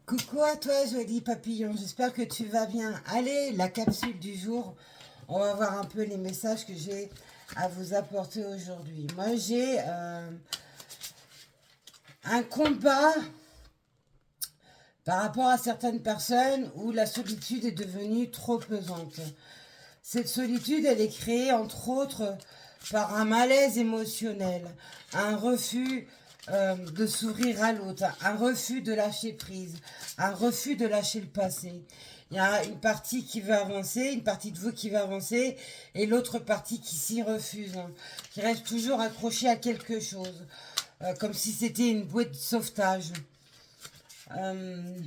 Coucou à toi, joli papillon, j'espère que tu vas bien. Allez, la capsule du jour, on va voir un peu les messages que j'ai à vous apporter aujourd'hui. Moi, j'ai un combat par rapport à certaines personnes où la solitude est devenue trop pesante. Cette solitude, elle est créée entre autres par un malaise émotionnel, un refus de s'ouvrir à l'autre, un refus de lâcher prise, un refus de lâcher le passé. Il y a une partie qui veut avancer, une partie de vous qui veut avancer, et l'autre partie qui s'y refuse, hein, qui reste toujours accrochée à quelque chose, comme si c'était une bouée de sauvetage. Euh,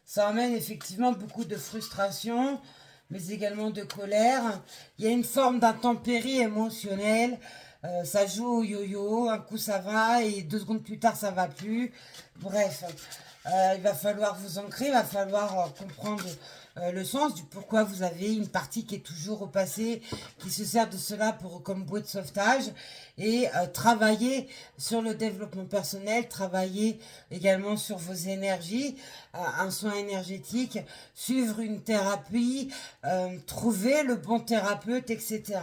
Ça emmène effectivement beaucoup de frustration, mais également de colère. Il y a une forme d'intempérie émotionnelle. Ça joue au yo-yo, un coup ça va et 2 secondes plus tard ça va plus. Bref, il va falloir vous ancrer, il va falloir comprendre le sens du pourquoi vous avez une partie qui est toujours au passé, qui se sert de cela pour, comme bouée de sauvetage, et travailler sur le développement personnel, travailler également sur vos énergies, un soin énergétique, suivre une thérapie, trouver le bon thérapeute, etc.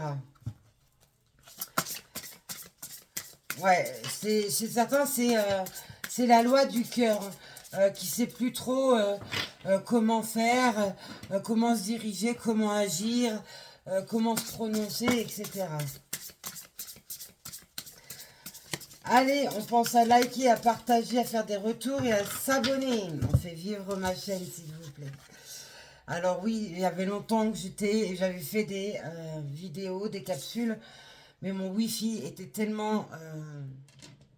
Ouais, chez certains, c'est la loi du cœur qui sait plus trop comment faire, comment se diriger, comment agir, comment se prononcer, etc. Allez, on pense à liker, à partager, à faire des retours et à s'abonner. On fait vivre ma chaîne, s'il vous plaît. Alors oui, il y avait longtemps que j'avais fait des vidéos, des capsules, mais mon wifi était tellement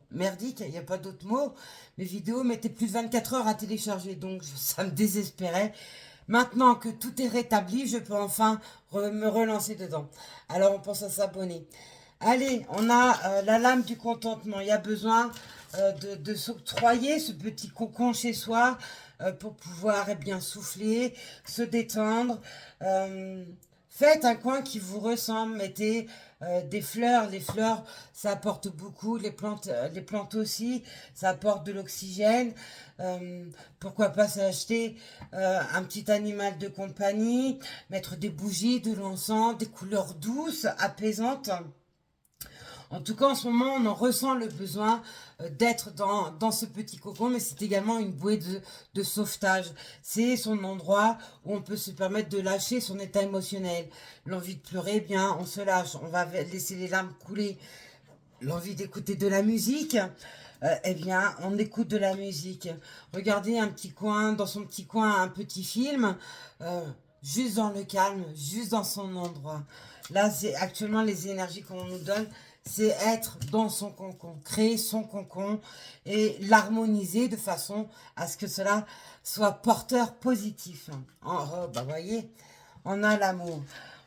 merdique, il n'y a pas d'autre mot. Mes vidéos mettaient plus de 24 heures à télécharger, donc ça me désespérait. Maintenant que tout est rétabli, je peux enfin me relancer dedans. Alors on pense à s'abonner. Allez, on a la lame du contentement. Il y a besoin de s'octroyer ce petit cocon chez soi pour pouvoir bien souffler, se détendre. Euh, Faites un coin qui vous ressemble. Mettez des fleurs. Les fleurs, ça apporte beaucoup. Les plantes aussi, ça apporte de l'oxygène. Euh, Pourquoi pas s'acheter un petit animal de compagnie, mettre des bougies, de l'encens, des couleurs douces, apaisantes. En tout cas, en ce moment, on en ressent le besoin d'être dans ce petit cocon, mais c'est également une bouée de sauvetage. C'est son endroit où on peut se permettre de lâcher son état émotionnel. L'envie de pleurer, eh bien, on se lâche. On va laisser les larmes couler. L'envie d'écouter de la musique, eh bien, on écoute de la musique. Regardez un petit coin, dans son petit coin, un petit film, euh, juste dans le calme, juste dans son endroit. Là, c'est actuellement les énergies qu'on nous donne, c'est être dans son concon, créer son concon et l'harmoniser de façon à ce que cela soit porteur positif. Bah, voyez, on a l'amour.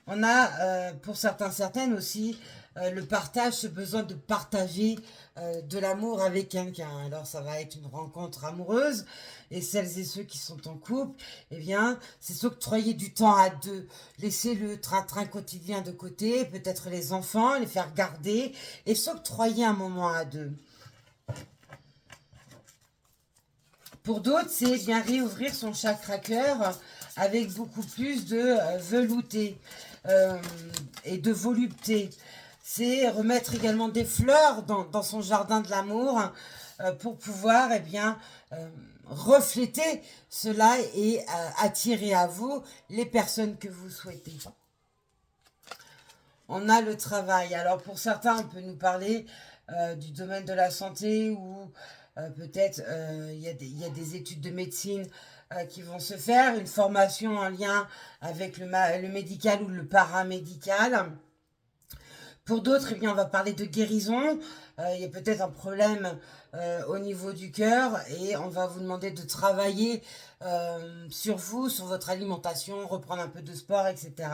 On a, pour certains, certaines aussi, le partage, ce besoin de partager de l'amour avec quelqu'un. Alors, ça va être une rencontre amoureuse. Et celles et ceux qui sont en couple, eh bien, c'est s'octroyer du temps à deux. Laisser le train-train quotidien de côté, peut-être les enfants, les faire garder, et s'octroyer un moment à deux. Pour d'autres, c'est bien réouvrir son chakra cœur avec beaucoup plus de velouté euh, et de volupté. C'est remettre également des fleurs dans son jardin de l'amour pour pouvoir refléter cela et attirer à vous les personnes que vous souhaitez. On a le travail. Alors pour certains, on peut nous parler du domaine de la santé ou peut-être il y a des études de médecine qui vont se faire, une formation en lien avec le médical ou le paramédical. Pour d'autres, eh bien, on va parler de guérison. Il y a peut-être un problème au niveau du cœur et on va vous demander de travailler sur vous, sur votre alimentation, reprendre un peu de sport, etc.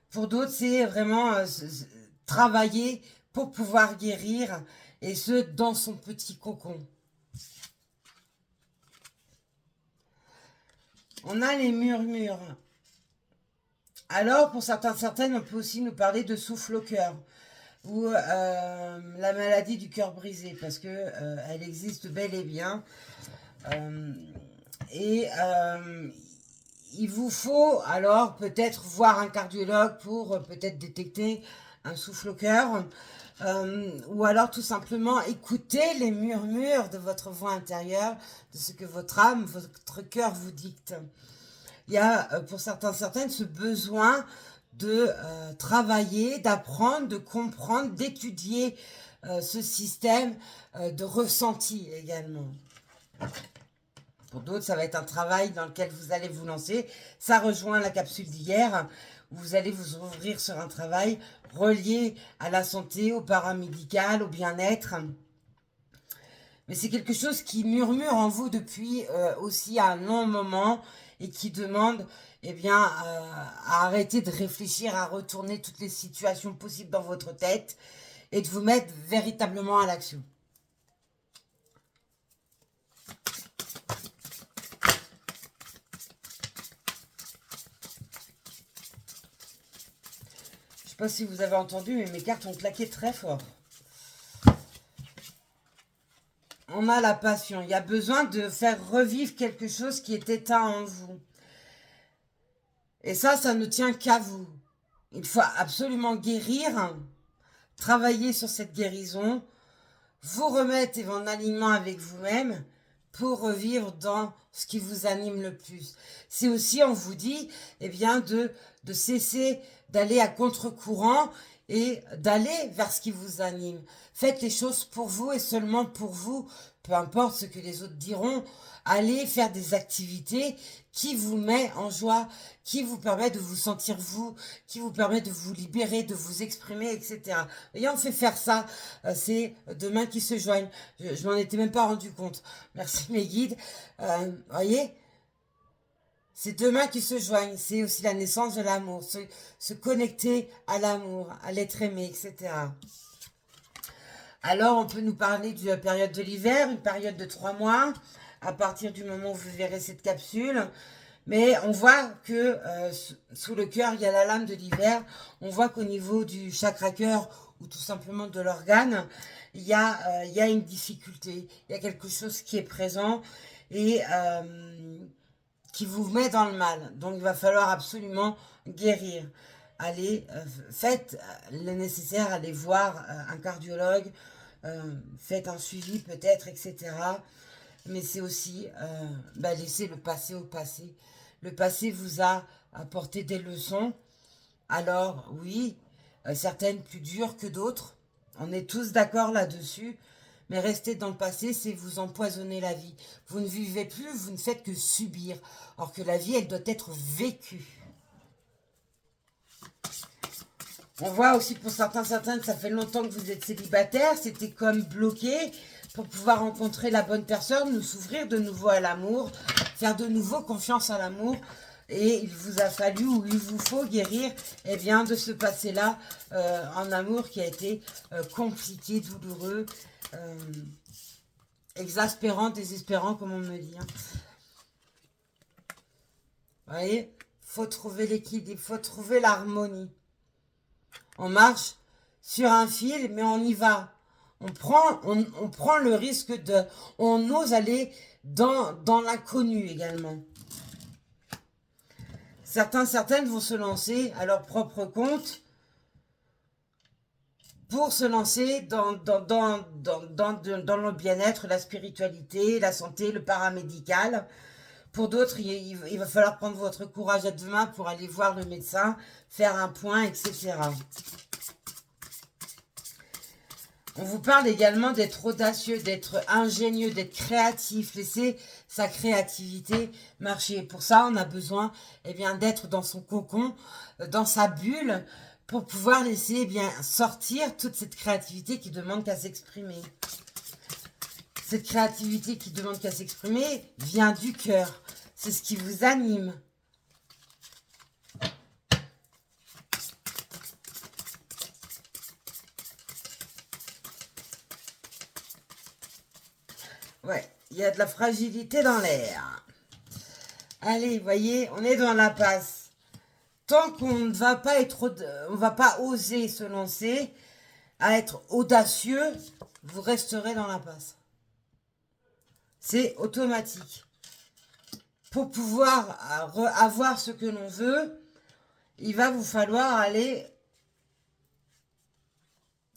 Pour d'autres, c'est vraiment travailler pour pouvoir guérir, et ce, dans son petit cocon. On a les murmures. Alors, pour certains, certaines, on peut aussi nous parler de souffle au cœur. ou la maladie du cœur brisé, parce que elle existe bel et bien. Euh, et il vous faut alors peut-être voir un cardiologue pour peut-être détecter un souffle au cœur, ou alors tout simplement écouter les murmures de votre voix intérieure, de ce que votre âme, votre cœur vous dicte. Il y a pour certaines ce besoin de travailler, d'apprendre, de comprendre, d'étudier ce système de ressenti également. Pour d'autres, ça va être un travail dans lequel vous allez vous lancer. Ça rejoint la capsule d'hier, où vous allez vous ouvrir sur un travail relié à la santé, au paramédical, au bien-être. Mais c'est quelque chose qui murmure en vous depuis aussi un long moment et qui demande eh bien, à arrêter de réfléchir, à retourner toutes les situations possibles dans votre tête et de vous mettre véritablement à l'action. Je ne sais pas si vous avez entendu, mais mes cartes ont claqué très fort. On a la passion. Il y a besoin de faire revivre quelque chose qui est éteint en vous. Et ça ne tient qu'à vous. Il faut absolument guérir, travailler sur cette guérison, vous remettre en alignement avec vous-même pour revivre dans ce qui vous anime le plus. C'est aussi, on vous dit, eh bien, de cesser d'aller à contre-courant et d'aller vers ce qui vous anime. Faites les choses pour vous et seulement pour vous, peu importe ce que les autres diront. Allez faire des activités qui vous mettent en joie, qui vous permettent de vous sentir vous, qui vous permettent de vous libérer, de vous exprimer, etc. Et on fait faire ça, c'est deux mains qui se joignent. Je m'en étais même pas rendu compte. Merci mes guides. Voyez, c'est deux mains qui se joignent. C'est aussi la naissance de l'amour, se connecter à l'amour, à l'être aimé, etc. Alors, on peut nous parler de la période de l'hiver, une période de 3 mois, à partir du moment où vous verrez cette capsule. Mais on voit que sous le cœur, il y a la lame de l'hiver. On voit qu'au niveau du chakra cœur, ou tout simplement de l'organe, il y a une difficulté. Il y a quelque chose qui est présent et qui vous met dans le mal. Donc, il va falloir absolument guérir. Allez, faites le nécessaire, allez voir un cardiologue, faites un suivi peut-être, etc. Mais c'est aussi laisser le passé au passé. Le passé vous a apporté des leçons. Alors oui, certaines plus dures que d'autres. On est tous d'accord là-dessus. Mais rester dans le passé, c'est vous empoisonner la vie. Vous ne vivez plus, vous ne faites que subir. Or que la vie, elle doit être vécue. On voit aussi pour certaines, ça fait longtemps que vous êtes célibataire, c'était comme bloqué pour pouvoir rencontrer la bonne personne, nous s'ouvrir de nouveau à l'amour, faire de nouveau confiance à l'amour. Et il vous a fallu ou il vous faut guérir de ce passé-là en amour qui a été compliqué, douloureux, exaspérant, désespérant comme on me dit. Hein. Vous voyez, faut trouver l'équilibre, il faut trouver l'harmonie. On marche sur un fil, mais on y va. On prend le risque de... On ose aller dans l'inconnu également. Certaines vont se lancer à leur propre compte pour se lancer dans le bien-être, la spiritualité, la santé, le paramédical. Pour d'autres, il va falloir prendre votre courage à deux mains pour aller voir le médecin, faire un point, etc. On vous parle également d'être audacieux, d'être ingénieux, d'être créatif. Laisser sa créativité marcher. Pour ça, on a besoin d'être dans son cocon, dans sa bulle, pour pouvoir laisser sortir toute cette créativité qui demande qu'à s'exprimer. Cette créativité qui demande qu'à s'exprimer vient du cœur. C'est ce qui vous anime. Ouais, il y a de la fragilité dans l'air. Allez, voyez, on est dans la passe. Tant qu'on ne va pas on va pas oser se lancer, à être audacieux, vous resterez dans l'impasse. C'est automatique. Pour pouvoir avoir ce que l'on veut, il va vous falloir aller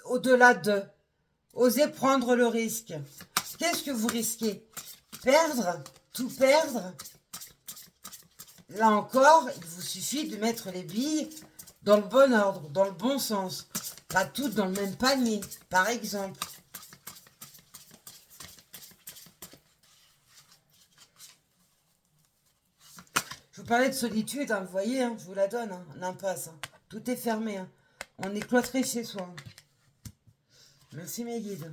au-delà de. Oser prendre le risque. Qu'est-ce que vous risquez? Perdre? Tout perdre? Là encore, il vous suffit de mettre les billes dans le bon ordre, dans le bon sens. Pas toutes dans le même panier, par exemple. Je vous parlais de solitude, hein, vous voyez, hein, je vous la donne, hein, l'impasse. Hein. Tout est fermé. Hein. On est cloîtré chez soi. Merci mes guides.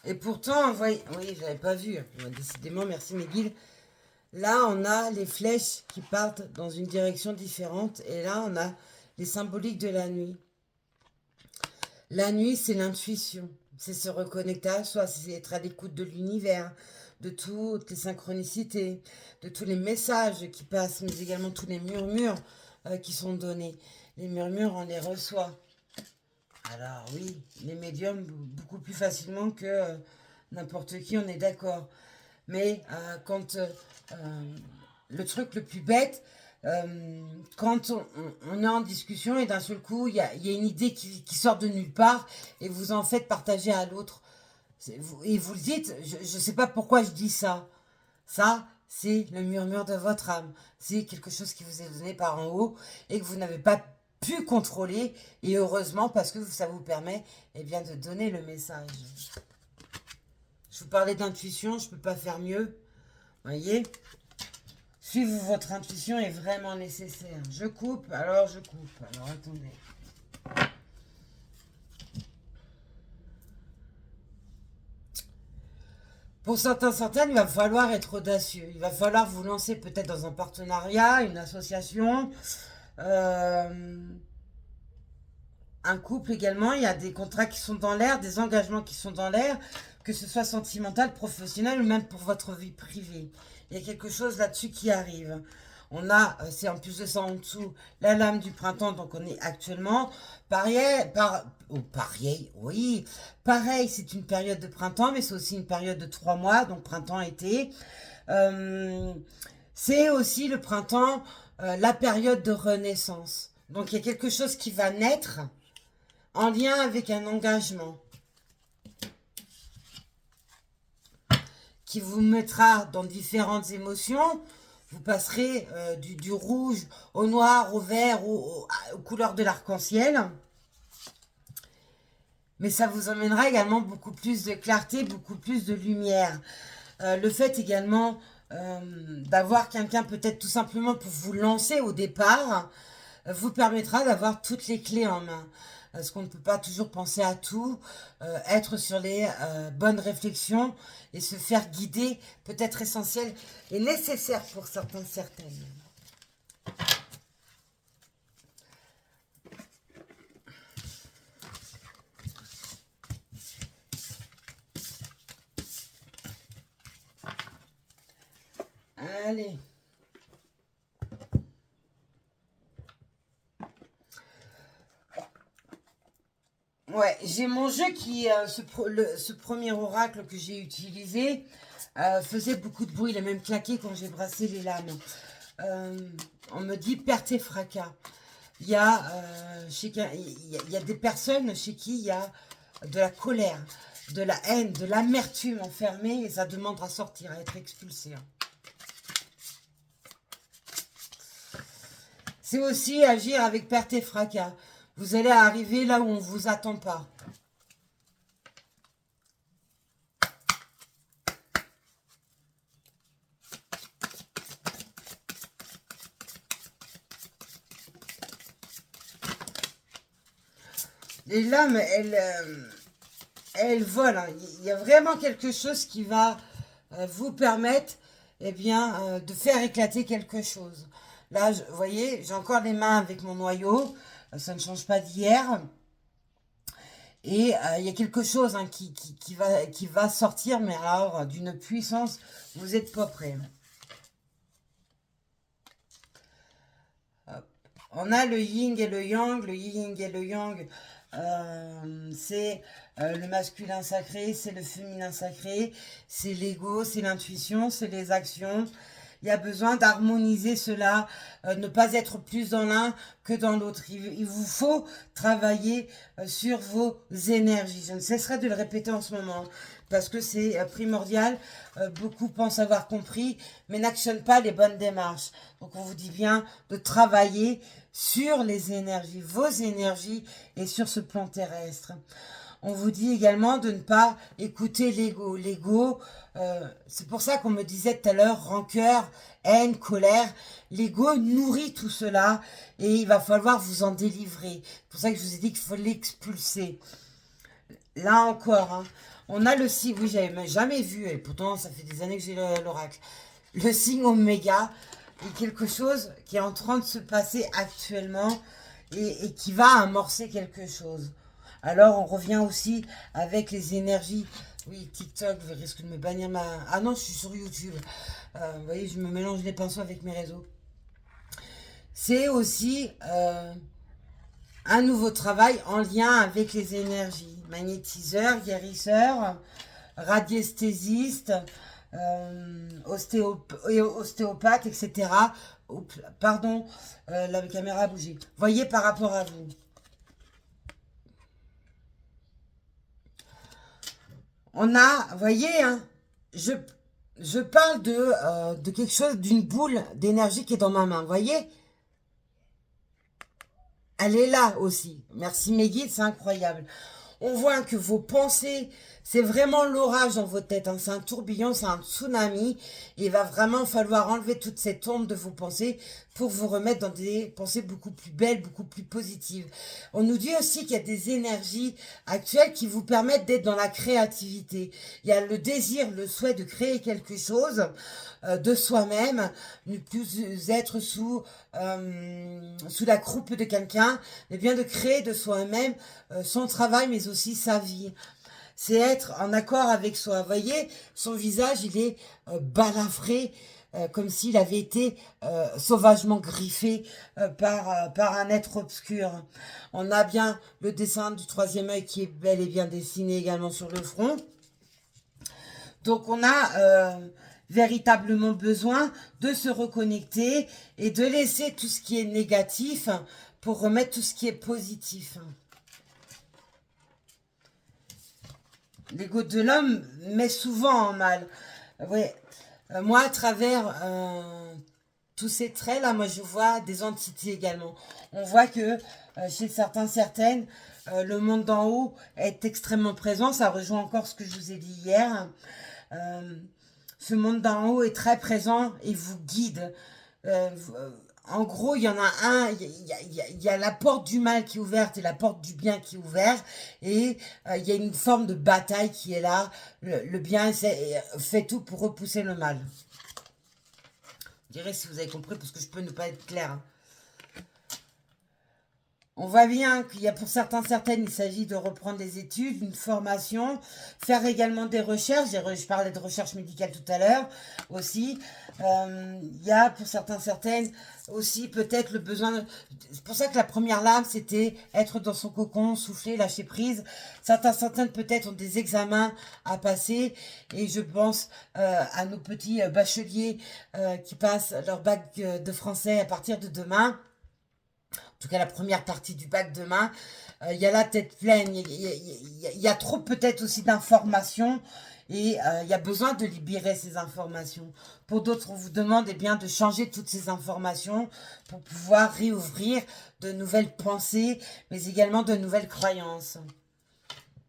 Et pourtant, vous voyez, oui, j'avais pas vu. Décidément, merci mes guides. Là, on a les flèches qui partent dans une direction différente. Et là, on a les symboliques de la nuit. La nuit, c'est l'intuition. C'est se reconnecter à soi. C'est être à l'écoute de l'univers, de toutes les synchronicités, de tous les messages qui passent, mais également tous les murmures qui sont donnés. Les murmures, on les reçoit. Alors oui, les médiums beaucoup plus facilement que n'importe qui, on est d'accord. Mais quand le truc le plus bête, quand on est en discussion et d'un seul coup, il y a une idée qui sort de nulle part et vous en faites partager à l'autre. Et vous le dites, je ne sais pas pourquoi je dis ça. Ça, c'est le murmure de votre âme. C'est quelque chose qui vous est donné par en haut et que vous n'avez pas pu contrôler. Et heureusement, parce que ça vous permet bien, de donner le message. Je vous parlais d'intuition, je ne peux pas faire mieux. Voyez, suivre votre intuition est vraiment nécessaire. Je coupe, alors je coupe. Alors attendez. Pour certaines, il va falloir être audacieux. Il va falloir vous lancer peut-être dans un partenariat, une association, un couple également. Il y a des contrats qui sont dans l'air, des engagements qui sont dans l'air, que ce soit sentimental, professionnel ou même pour votre vie privée. Il y a quelque chose là-dessus qui arrive. On a, c'est en plus de ça en dessous, la lame du printemps, donc on est actuellement, oui, pareil, c'est une période de printemps, mais c'est aussi une période de 3 mois, donc printemps-été. C'est aussi le printemps, la période de renaissance. Donc il y a quelque chose qui va naître en lien avec un engagement qui vous mettra dans différentes émotions. Vous passerez du rouge au noir, au vert, aux couleurs de l'arc-en-ciel. Mais ça vous emmènera également beaucoup plus de clarté, beaucoup plus de lumière. Le fait également d'avoir quelqu'un peut-être tout simplement pour vous lancer au départ, vous permettra d'avoir toutes les clés en main. Parce qu'on ne peut pas toujours penser à tout, être sur les bonnes réflexions et se faire guider peut être essentiel et nécessaire pour certaines. Allez. Ouais, j'ai mon jeu qui, ce premier oracle que j'ai utilisé, faisait beaucoup de bruit, il a même claqué quand j'ai brassé les lames. On me dit perte et fracas. Il y a des personnes chez qui il y a de la colère, de la haine, de l'amertume enfermée et ça demande à sortir, à être expulsé. C'est aussi agir avec perte et fracas. Vous allez arriver là où on ne vous attend pas. Les lames, elles volent. Hein. Il y a vraiment quelque chose qui va vous permettre de faire éclater quelque chose. Là, vous voyez, j'ai encore les mains avec mon noyau. Ça ne change pas d'hier. Et il y a quelque chose hein, qui va sortir, mais alors d'une puissance, vous n'êtes pas prêts. on a le yin et le yang. Le yin et le yang, c'est le masculin sacré, c'est le féminin sacré, c'est l'ego, c'est l'intuition, c'est les actions. Il y a besoin d'harmoniser cela, ne pas être plus dans l'un que dans l'autre. Il vous faut travailler sur vos énergies. Je ne cesserai de le répéter en ce moment, parce que c'est primordial. Beaucoup pensent avoir compris, mais n'actionnent pas les bonnes démarches. Donc on vous dit bien de travailler sur les énergies, vos énergies, et sur ce plan terrestre. On vous dit également de ne pas écouter l'ego. L'ego, c'est pour ça qu'on me disait tout à l'heure, rancœur, haine, colère. L'ego nourrit tout cela et il va falloir vous en délivrer. C'est pour ça que je vous ai dit qu'il faut l'expulser. Là encore, hein, on a le signe, oui, j'avais jamais vu, et pourtant ça fait des années que j'ai l'oracle. Le signe Oméga est quelque chose qui est en train de se passer actuellement et qui va amorcer quelque chose. Alors, on revient aussi avec les énergies. Oui, TikTok risque de me bannir ma... Ah non, je suis sur YouTube. Vous voyez, je me mélange les pinceaux avec mes réseaux. C'est aussi un nouveau travail en lien avec les énergies. Magnétiseur, guérisseur, radiesthésiste, ostéopathe, etc. Oups, pardon, la caméra a bougé. Voyez par rapport à vous. On a, vous voyez, hein, je parle de quelque chose, d'une boule d'énergie qui est dans ma main. Vous voyez? Elle est là aussi. Merci mes guides, c'est incroyable. On voit que vos pensées, c'est vraiment l'orage dans votre tête. Hein. C'est un tourbillon, c'est un tsunami. Et il va vraiment falloir enlever toute cette ombre de vos pensées pour vous remettre dans des pensées beaucoup plus belles, beaucoup plus positives. On nous dit aussi qu'il y a des énergies actuelles qui vous permettent d'être dans la créativité. Il y a le désir, le souhait de créer quelque chose de soi-même, ne plus être sous la croupe de quelqu'un, mais bien de créer de soi-même son travail, mais aussi sa vie. C'est être en accord avec soi. Vous voyez, son visage, il est balafré, comme s'il avait été sauvagement griffé par un être obscur. On a bien le dessin du troisième œil qui est bel et bien dessiné également sur le front. Donc on a véritablement besoin de se reconnecter et de laisser tout ce qui est négatif pour remettre tout ce qui est positif. L'ego de l'homme met souvent en mal. Ouais. Moi, à travers tous ces traits là, moi je vois des entités également. On voit que chez certains, certaines, le monde d'en haut est extrêmement présent. Ça rejoint encore ce que je vous ai dit hier. Ce monde d'en haut est très présent et vous guide. En gros, il y en a un, il y a la porte du mal qui est ouverte et la porte du bien qui est ouverte. Et il y a une forme de bataille qui est là. Le bien fait tout pour repousser le mal. Je dirais si vous avez compris, parce que je peux ne pas être clair. Hein. On voit bien qu'il y a pour certains, certaines, il s'agit de reprendre des études, une formation, faire également des recherches. Je parlais de recherche médicale tout à l'heure aussi. Il y a pour certains, certaines aussi peut-être le besoin de... C'est pour ça que la première lame, c'était être dans son cocon, souffler, lâcher prise. Certains, certaines peut-être ont des examens à passer. Et je pense à nos petits bacheliers qui passent leur bac de français à partir de demain. En tout cas la première partie du bac demain, il y a la tête pleine, il y a trop peut-être aussi d'informations et il y a besoin de libérer ces informations. Pour d'autres, on vous demande eh bien, de changer toutes ces informations pour pouvoir réouvrir de nouvelles pensées, mais également de nouvelles croyances.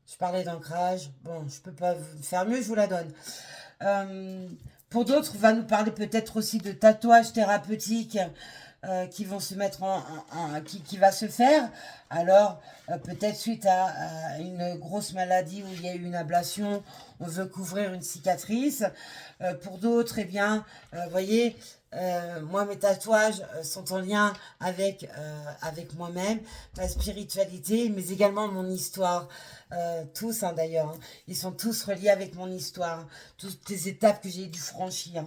Je parlais d'ancrage, bon, je peux pas faire mieux, je vous la donne. Pour d'autres, on va nous parler peut-être aussi de tatouages thérapeutiques, qui vont se mettre qui va se faire. Alors peut-être suite à une grosse maladie où il y a eu une ablation, on veut couvrir une cicatrice. Pour d'autres, eh bien, voyez, moi mes tatouages sont en lien avec moi-même, ma spiritualité, mais également mon histoire. Tous hein, d'ailleurs, hein. Ils sont tous reliés avec mon histoire, toutes les étapes que j'ai dû franchir.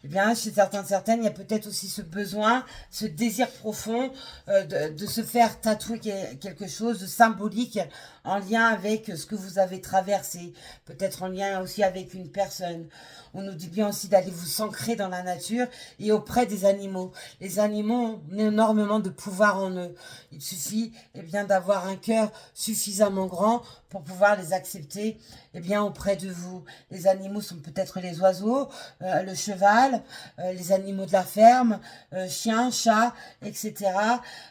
eh bien, chez certaines, il y a peut-être aussi ce besoin, ce désir profond de se faire tatouer quelque chose de symbolique en lien avec ce que vous avez traversé, peut-être en lien aussi avec une personne. On nous dit bien aussi d'aller vous s'ancrer dans la nature et auprès des animaux. Les animaux ont énormément de pouvoir en eux. Il suffit eh bien, d'avoir un cœur suffisamment grand pour pouvoir les accepter eh bien, auprès de vous. Les animaux sont peut-être les oiseaux, le cheval, les animaux de la ferme, chiens, chats, etc.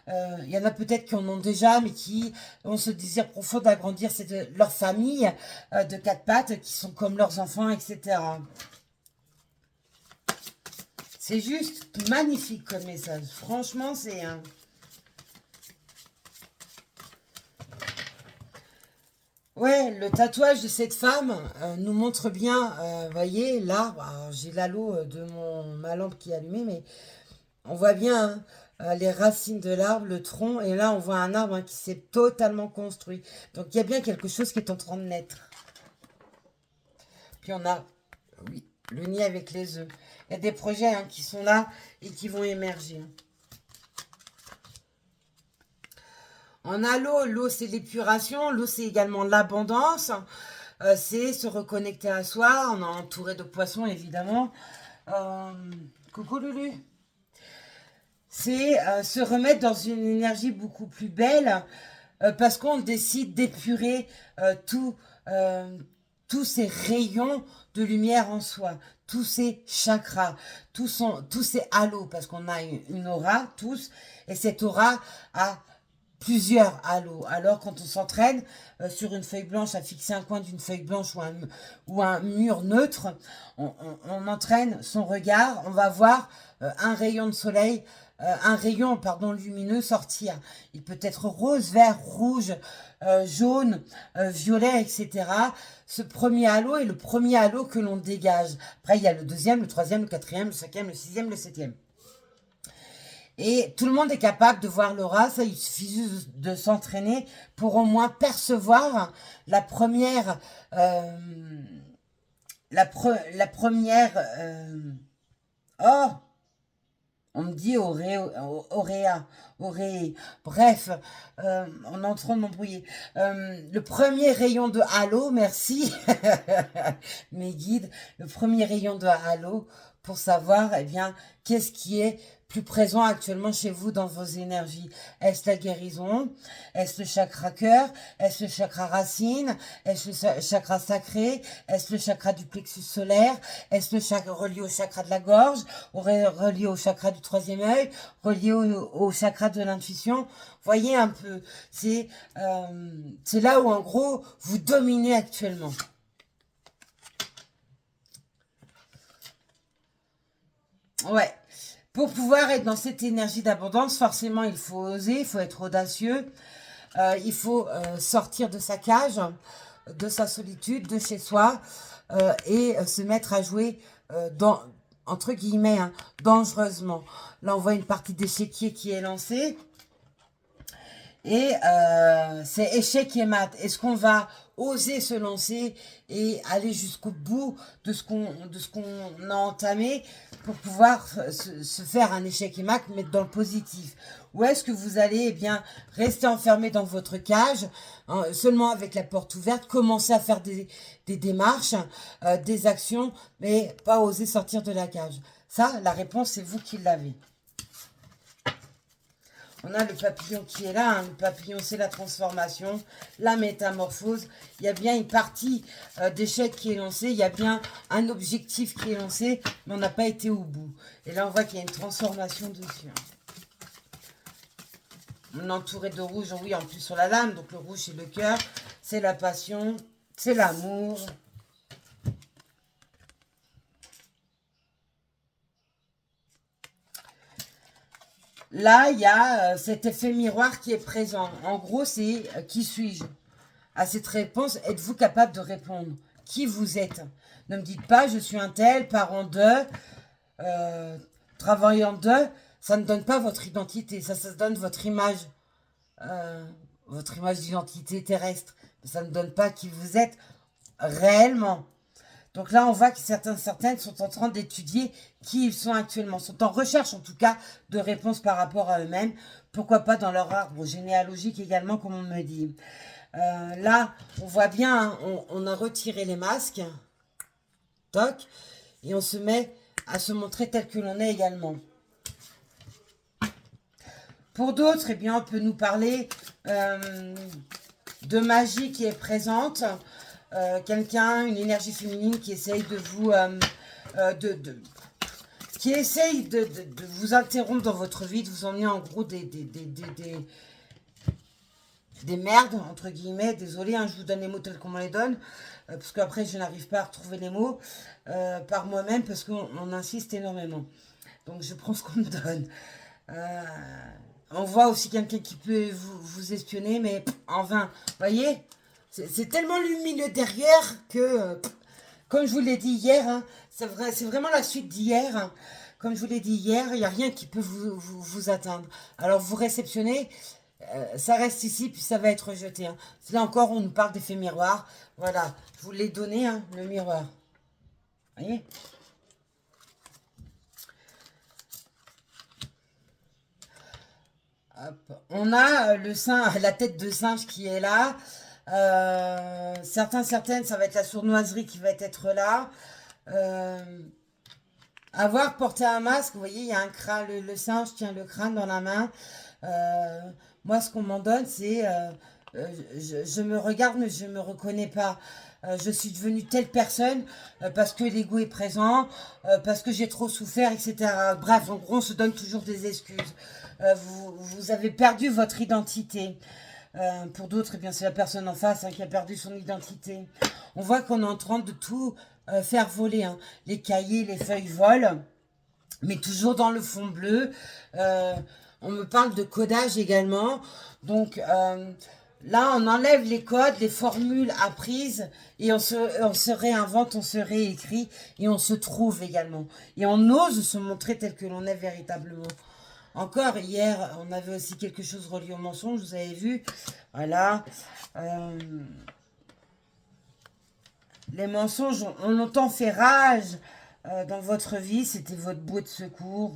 Il y en a peut-être qui en ont déjà, mais qui ont ce désir profond d'agrandir leur famille de quatre pattes, qui sont comme leurs enfants, etc. C'est juste magnifique comme message. Franchement, c'est un... Ouais, le tatouage de cette femme nous montre bien, vous voyez, là, j'ai l'halo de ma lampe qui est allumée, mais on voit bien les racines de l'arbre, le tronc, et là on voit un arbre qui s'est totalement construit. Donc il y a bien quelque chose qui est en train de naître. Puis on a, oui, le nid avec les œufs. Il y a des projets qui sont là et qui vont émerger. On a l'eau, l'eau c'est l'épuration, l'eau c'est également l'abondance, c'est se reconnecter à soi, on est entouré de poissons évidemment. Coucou Lulu. C'est se remettre dans une énergie beaucoup plus belle parce qu'on décide d'épurer tous ces rayons de lumière en soi, tous ces chakras, tous ces halos, parce qu'on a une aura tous, et cette aura a plusieurs halos. Alors quand on s'entraîne sur une feuille blanche, à fixer un coin d'une feuille blanche ou un mur neutre, on entraîne son regard, on va voir un rayon de soleil, un rayon pardon, lumineux sortir. Il peut être rose, vert, rouge, jaune, violet, etc. Ce premier halo est le premier halo que l'on dégage. Après, il y a le deuxième, le troisième, le quatrième, le cinquième, le sixième, le septième. Et tout le monde est capable de voir l'aura, ça il suffit juste de s'entraîner pour au moins percevoir la première, oh, on me dit auréa, bref, on est en train de m'embrouiller. Le premier rayon de halo, merci, mes guides, le premier rayon de halo pour savoir, eh bien, qu'est-ce qui est plus présent actuellement chez vous dans vos énergies. Est-ce la guérison? Est-ce le chakra cœur? Est-ce le chakra racine? Est-ce le chakra sacré? Est-ce le chakra du plexus solaire? Est-ce le chakra relié au chakra de la gorge? Relié au chakra du troisième œil? Relié au chakra de l'intuition? Voyez un peu, c'est là où en gros vous dominez actuellement. Ouais. Pour pouvoir être dans cette énergie d'abondance, forcément, il faut oser, il faut être audacieux, il faut sortir de sa cage, de sa solitude, de chez soi, et se mettre à jouer entre guillemets, dangereusement. Là, on voit une partie d'échiquier qui est lancée. Et c'est échec et mat. Est-ce qu'on va oser se lancer et aller jusqu'au bout de ce qu'on a entamé pour pouvoir se faire un échec et mat, mettre dans le positif? Ou est-ce que vous allez eh bien rester enfermé dans votre cage, seulement avec la porte ouverte, commencer à faire des démarches, des actions, mais pas oser sortir de la cage? Ça, la réponse, c'est vous qui l'avez. On a le papillon qui est là. Le papillon, c'est la transformation, la métamorphose. Il y a bien une partie d'échec qui est lancée. Il y a bien un objectif qui est lancé, mais on n'a pas été au bout. Et là, on voit qu'il y a une transformation dessus. On est entouré de rouge, oui, en plus sur la lame. Donc, le rouge, c'est le cœur. C'est la passion. C'est l'amour. Là, il y a cet effet miroir qui est présent. En gros, c'est qui suis-je? À cette réponse, êtes-vous capable de répondre? Qui vous êtes? Ne me dites pas, je suis un tel, parent de, travaillant de. Ça ne donne pas votre identité. Ça donne votre image d'identité terrestre. Mais ça ne donne pas qui vous êtes réellement. Donc là, on voit que certaines sont en train d'étudier qui ils sont actuellement. Sont en recherche, en tout cas, de réponses par rapport à eux-mêmes. Pourquoi pas dans leur arbre généalogique également, comme on me dit. Là, on voit bien, hein, on a retiré les masques. Toc. Et on se met à se montrer tel que l'on est également. Pour d'autres, eh bien, on peut nous parler de magie qui est présente. Quelqu'un, une énergie féminine qui essaye de vous... qui essaye de vous interrompre dans votre vie, de vous emmener en gros des merdes, entre guillemets. Désolée, hein, je vous donne les mots tels qu'on me les donne. Parce qu'après, je n'arrive pas à retrouver les mots par moi-même parce qu'on insiste énormément. Donc, je prends ce qu'on me donne. On voit aussi quelqu'un qui peut vous espionner, mais en vain. Vous voyez, c'est tellement lumineux derrière que, comme je vous l'ai dit hier, hein, c'est vraiment la suite d'hier. Hein. Comme je vous l'ai dit hier, il n'y a rien qui peut vous atteindre. Alors, vous réceptionnez, ça reste ici, puis ça va être rejeté. Hein. Là encore, on nous parle d'effet miroir. Voilà, je vous l'ai donné, hein, le miroir. Vous voyez ? Hop. On a la tête de singe qui est là. Certaines, ça va être la sournoiserie qui va être là. Avoir porté un masque, vous voyez, il y a un crâne, le singe tient le crâne dans la main. Moi, ce qu'on m'en donne, c'est je me regarde, mais je ne me reconnais pas. Je suis devenue telle personne parce que l'ego est présent, parce que j'ai trop souffert, etc. Bref, en gros, on se donne toujours des excuses. Vous avez perdu votre identité. Pour d'autres, eh bien, c'est la personne en face qui a perdu son identité. On voit qu'on est en train de tout faire voler. Hein. Les cahiers, les feuilles volent, mais toujours dans le fond bleu. On me parle de codage également. Donc, là, on enlève les codes, les formules apprises et on se réinvente, on se réécrit et on se trouve également. Et on ose se montrer tel que l'on est véritablement. Encore hier, on avait aussi quelque chose relié au mensonge, vous avez vu. Voilà. Les mensonges ont longtemps fait rage dans votre vie. C'était votre bouée de secours.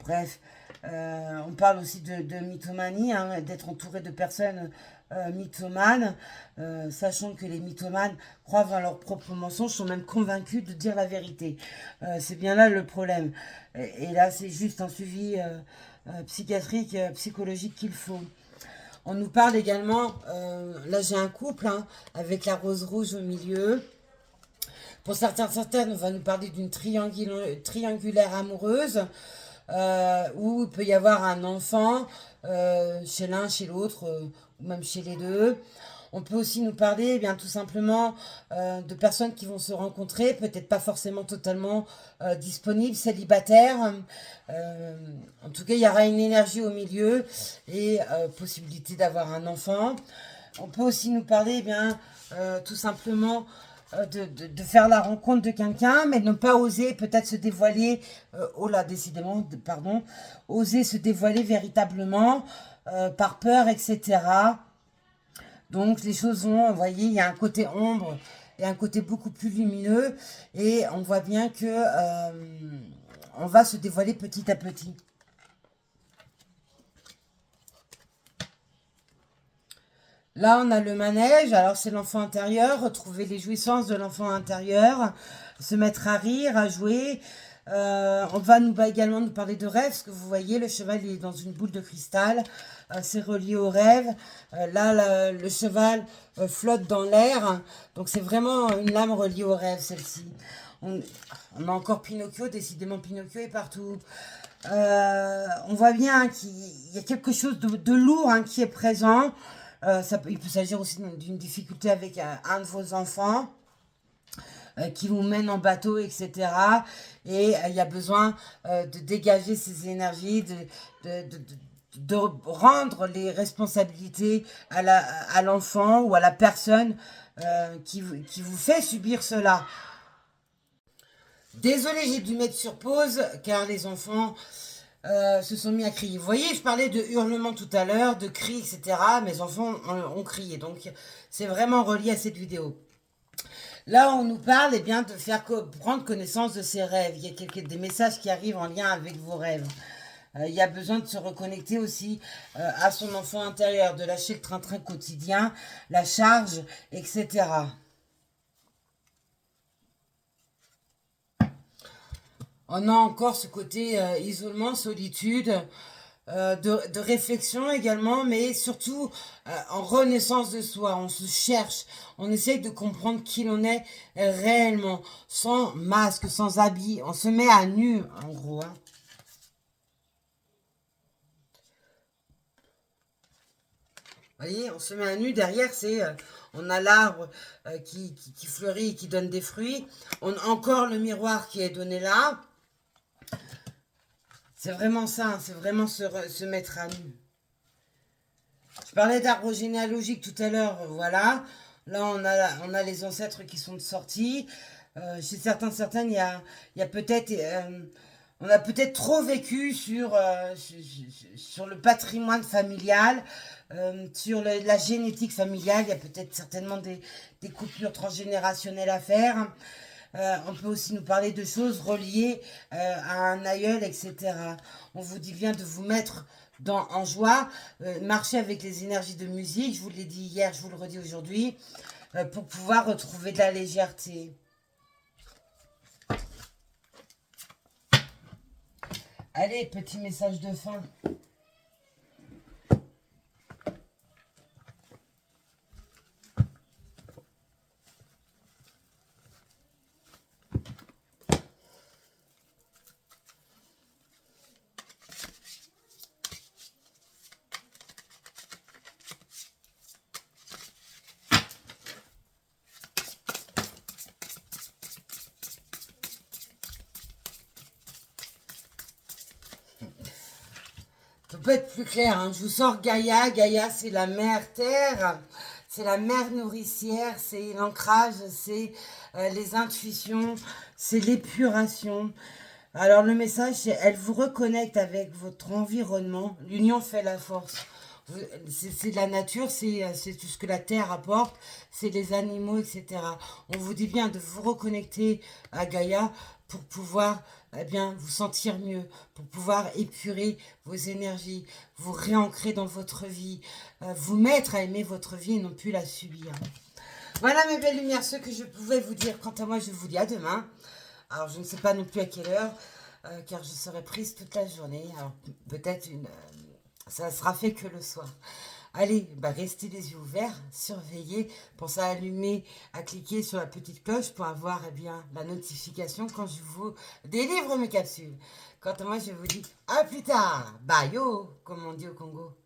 Bref. On parle aussi de mythomanie, hein, d'être entouré de personnes mythomanes, sachant que les mythomanes croient en leurs propres mensonges, sont même convaincus de dire la vérité. C'est bien là le problème. Et là, c'est juste un suivi psychiatrique, psychologique qu'il faut. On nous parle également, là j'ai un couple hein, avec la rose rouge au milieu. Pour certaines, on va nous parler d'une triangulaire amoureuse. Où il peut y avoir un enfant chez l'un, chez l'autre, ou même chez les deux. On peut aussi nous parler, eh bien, tout simplement, de personnes qui vont se rencontrer, peut-être pas forcément totalement disponibles, célibataires. En tout cas, il y aura une énergie au milieu et possibilité d'avoir un enfant. On peut aussi nous parler, eh bien, tout simplement, de faire la rencontre de quelqu'un, mais de ne pas oser peut-être se dévoiler, oh là, décidément, pardon, oser se dévoiler véritablement, par peur, etc. Donc les choses vont, vous voyez, il y a un côté ombre et un côté beaucoup plus lumineux, et on voit bien que on va se dévoiler petit à petit. Là, on a le manège. Alors, c'est l'enfant intérieur. Retrouver les jouissances de l'enfant intérieur. Se mettre à rire, à jouer. On va également nous parler de rêve. Ce que vous voyez, le cheval il est dans une boule de cristal. C'est relié au rêve. Là, le cheval flotte dans l'air. Donc, c'est vraiment une lame reliée au rêve, celle-ci. On a encore Pinocchio. Décidément, Pinocchio est partout. On voit bien qu'il y a quelque chose de lourd hein, qui est présent. Il peut s'agir aussi d'une difficulté avec un de vos enfants qui vous mène en bateau, etc. Et il y a besoin de dégager ces énergies, de rendre les responsabilités à l'enfant ou à la personne qui vous fait subir cela. Désolée, j'ai dû mettre sur pause car les enfants se sont mis à crier. Vous voyez, je parlais de hurlements tout à l'heure, de cris, etc. Mes enfants ont crié. Donc, c'est vraiment relié à cette vidéo. Là, on nous parle bien, de faire prendre connaissance de ses rêves. Il y a des messages qui arrivent en lien avec vos rêves. Il y a besoin de se reconnecter aussi à son enfant intérieur, de lâcher le train-train quotidien, la charge, etc. On a encore ce côté isolement, solitude, de réflexion également, mais surtout en renaissance de soi. On se cherche, on essaye de comprendre qui l'on est réellement, sans masque, sans habit. On se met à nu, en gros. Hein. Vous voyez, on se met à nu. Derrière, c'est on a l'arbre qui fleurit, qui donne des fruits. On a encore le miroir qui est donné là. C'est vraiment ça, hein, c'est vraiment se mettre à nu. Je parlais d'arbre généalogique tout à l'heure, voilà. Là, on a les ancêtres qui sont sortis. Chez certaines, il y a peut-être... on a peut-être trop vécu sur le patrimoine familial, sur la génétique familiale. Il y a peut-être certainement des coupures transgénérationnelles à faire. On peut aussi nous parler de choses reliées à un aïeul, etc. On vous dit bien de vous mettre en joie, marcher avec les énergies de musique, je vous l'ai dit hier, je vous le redis aujourd'hui, pour pouvoir retrouver de la légèreté. Allez, petit message de fin. Ça peut être plus clair, hein. Je vous sors Gaïa. Gaïa, c'est la mère terre, c'est la mère nourricière, c'est l'ancrage, c'est les intuitions, c'est l'épuration. Alors le message, c'est elle vous reconnecte avec votre environnement. L'union fait la force. C'est de la nature, c'est tout ce que la terre apporte, c'est les animaux, etc. On vous dit bien de vous reconnecter à Gaïa pour pouvoir vous sentir mieux, pour pouvoir épurer vos énergies, vous réancrer dans votre vie, vous mettre à aimer votre vie et non plus la subir. Voilà mes belles lumières, ce que je pouvais vous dire. Quant à moi, je vous dis à demain. Alors je ne sais pas non plus à quelle heure, car je serai prise toute la journée. Alors peut-être ça sera fait que le soir. Allez, restez les yeux ouverts, surveillez, pensez à allumer, à cliquer sur la petite cloche pour avoir la notification quand je vous délivre mes capsules. Quant à moi, je vous dis à plus tard. Bye yo, comme on dit au Congo.